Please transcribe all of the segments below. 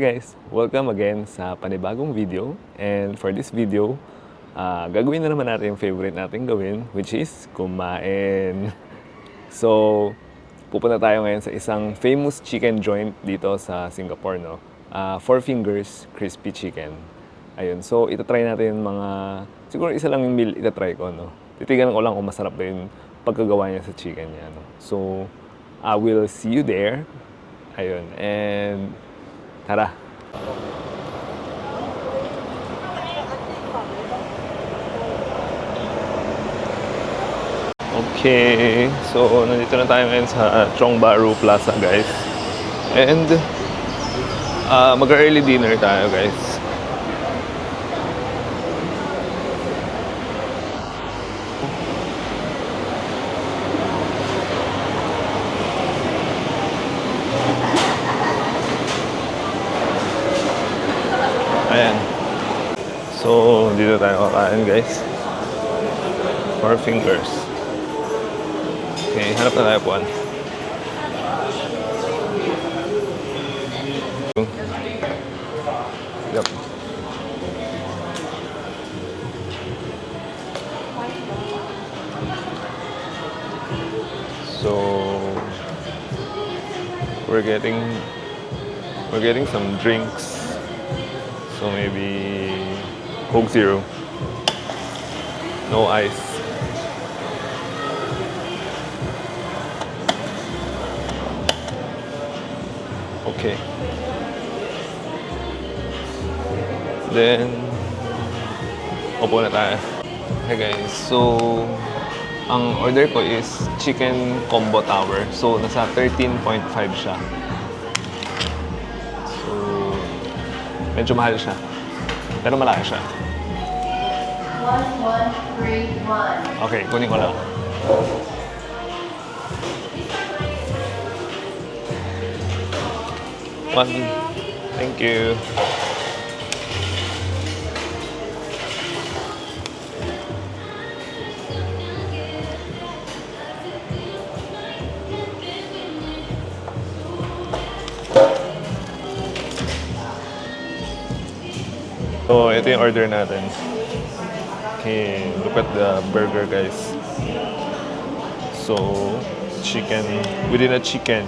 guys! Welcome again sa panibagong video. And for this video, gagawin na naman natin yung favorite natin gawin, which is kumain. So, pupunta tayo ngayon sa isang famous chicken joint dito sa Singapore, no? Four Fingers Crispy Chicken. Ayun, so itatry natin yung mga, siguro isa lang yung meal itatry ko, no? Titigan ko lang kung masarap ba yung pagkagawa niya sa chicken niya, no? So, I will see you there. Ayun, and tara! Okay, so nandito na tayo ngayon sa Chong Bahru Plaza, guys. And mag-early dinner tayo, guys. Ayan. So, dito tayo kakain, guys. Four Fingers. Okay, hanap na tayo puan. Yep. So, we're getting some drinks. So maybe Coke Zero. No ice. Okay. Then, upo na tayo. Hey guys, so ang order ko is chicken combo tower. So nasa 13.5 siya. So medyo mahal siya. Pero malaki siya. 1131. Okay, kunin ko lang. One. Thank you. So, ito yung order natin. Okay, look at the burger, guys. So, chicken, within a chicken.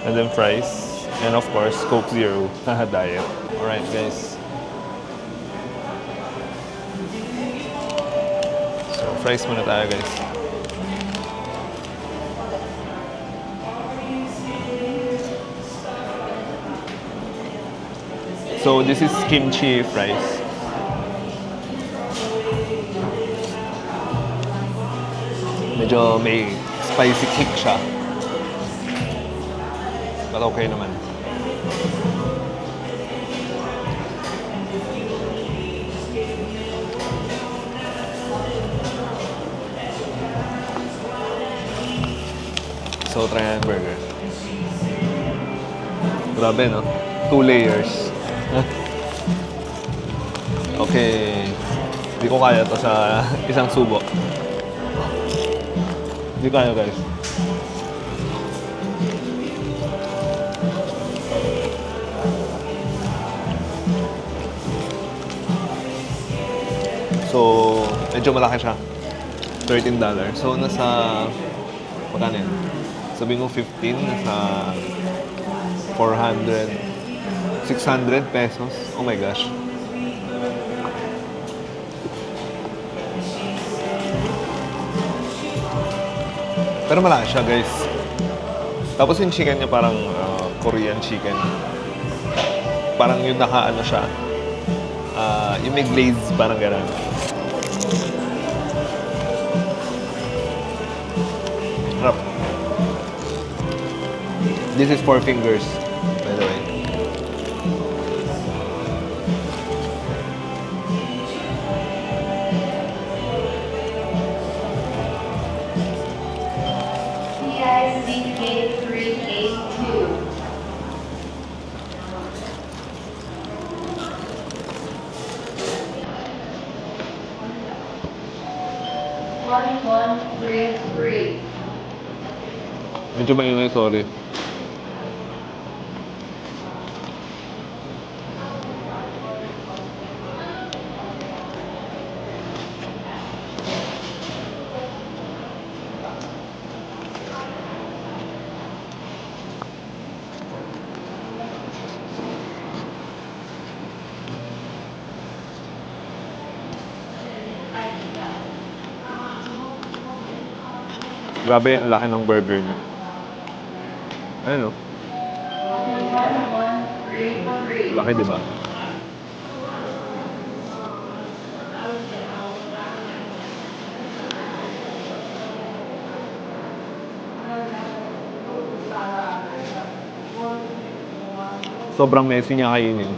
And then fries. And of course, Coke Zero. Haha, diet. Alright, guys. So, fries muna tayo, guys. So, this is kimchi fries. Medyo may spicy kick siya. But okay naman. So, try ang burger. Grabe, no? 2 layers. Okay. Hindi ko kaya to sa isang subo. Hindi kaya, guys. So, medyo malaki siya. $13. So, nasa... Magkano yan? Sabihin ko 15, nasa 400, 600 pesos. Oh my gosh. Pero malaki siya, guys. Tapos yung chicken niya parang Korean chicken. Parang yung naka-ano siya. Yung may glaze, parang gano'n. Harap. This is Four Fingers, by the way. PICK382. 1133. Medyo maingay, sorry. Grabe, ang laki ng burger niya. Ayun, oh. 133. Laki, di ba? Sobrang messy niya kainin.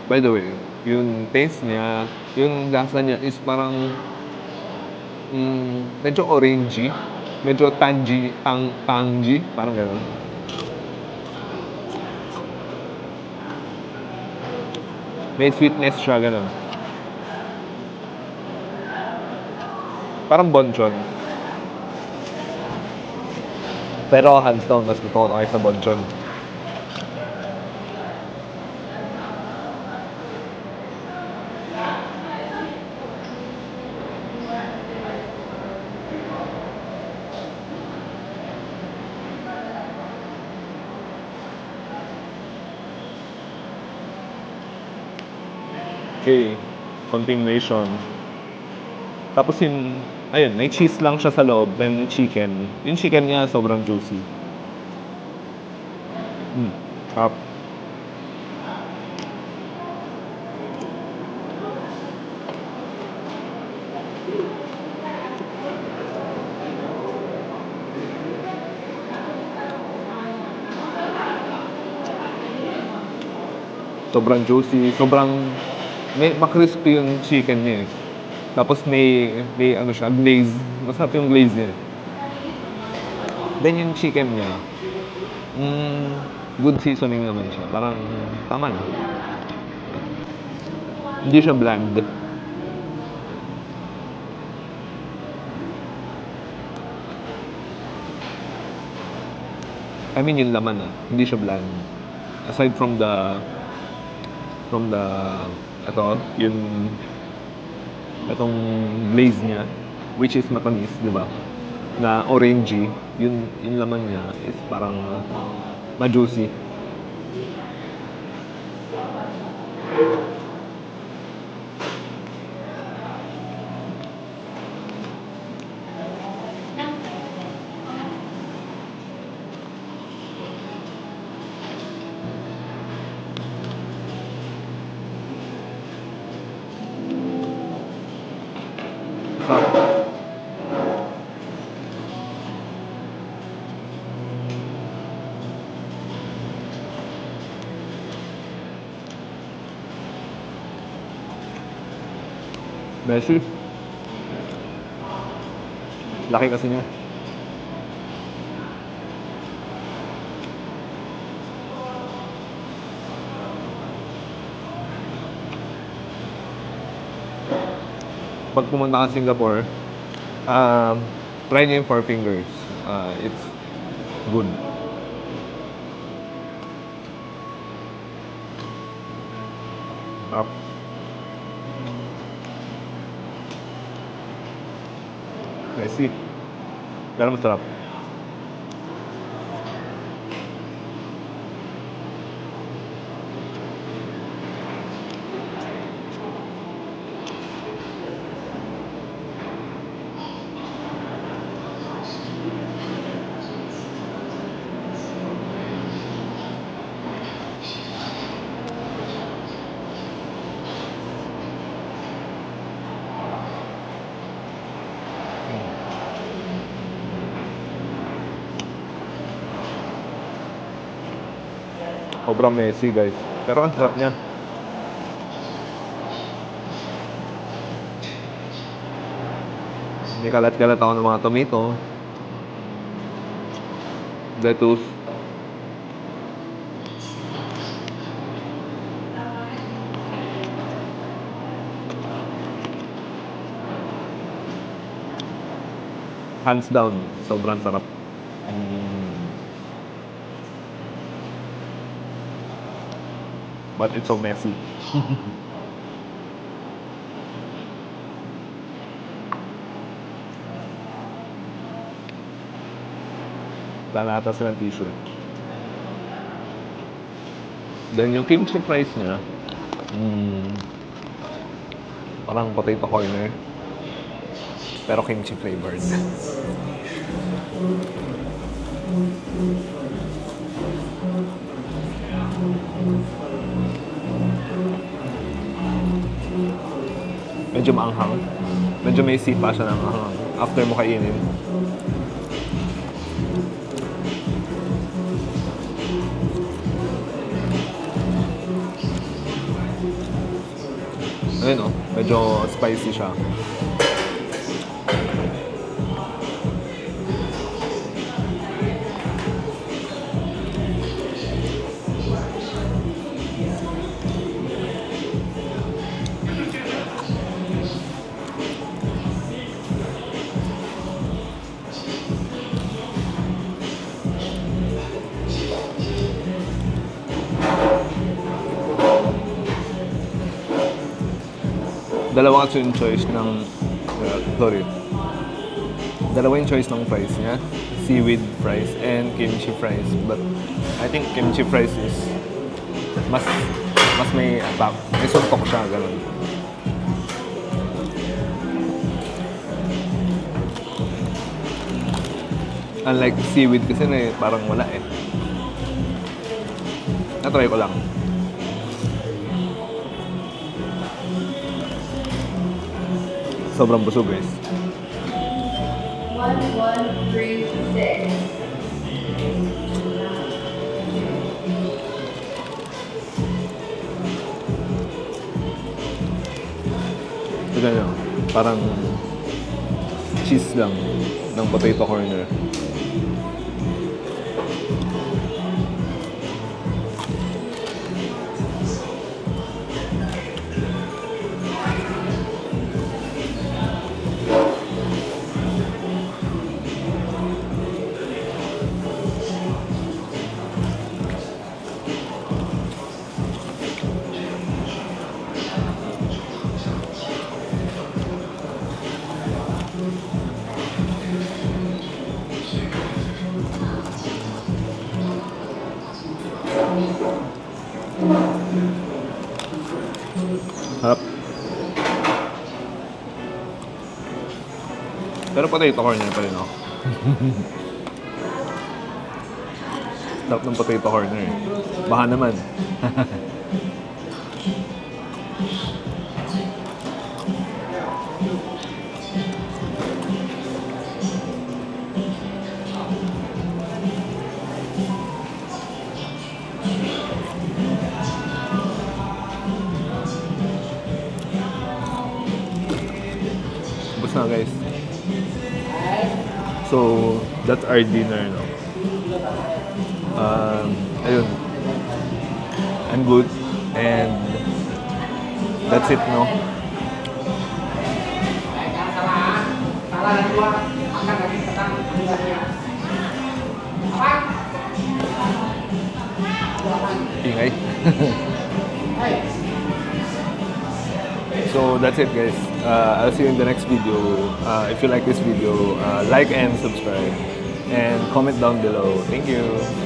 By the way, yung taste niya, yung lasa niya is parang medyo orangey, medyo tangy, parang gano'n. May sweetness siya, gano'n. Parang bonchon. Pero hands down, mas gusto ko na kayo sa bonchon. Okay, continuation. Tapos ayun, may cheese lang siya sa loob, then chicken. Yung chicken niya sobrang juicy. Sarap. Sobrang juicy, makrispy yung chicken niya eh. Tapos may ano siya, glaze. Masarap yung glaze niya. Then yung chicken niya, good seasoning naman siya. Parang tama na. Hindi siya bland. I mean yung laman hindi siya bland. Aside from the itong glaze niya, which is matamis, di ba? Na orangey, yung laman niya is parang ma-juicy. Sarap. Beshi. Laki kasi niya. Pag pumunta ka Singapore, try niyo yung Four Fingers. It's good. Sarap. Messy. Pero masarap. Sobrang messy, guys. Pero ang sarap niya. May kalat-kalat ako ng mga tomato. lettuce. Hands down, sobrang sarap. But it's so messy. Wala ata silang tissue. Then yung kimchi fries niya, parang potato corner, pero kimchi flavored. Medyo maanghang. Medyo may sipa siya ng anghang after mo kainin. Ayun, medyo spicy siya. Dalawa kasi yung choice ng dalawa yung choice ng fries niya, seaweed fries and kimchi fries, but I think kimchi fries is mas may suntok siya, ganun. Unlike seaweed kasi na parang wala eh. Na-try ko lang. Sobrang busog, guys. 1136. Ito nyo, parang cheese lang ng potato corner. Harap. Pero potato corner pa rin ako. Sarap ng potato corner eh. Baka naman. Na guys. So, that's our dinner, no? Ayun. I'm good. And that's it, no? Ingay. So that's it, guys. I'll see you in the next video. If you like this video, like and subscribe and comment down below. Thank you.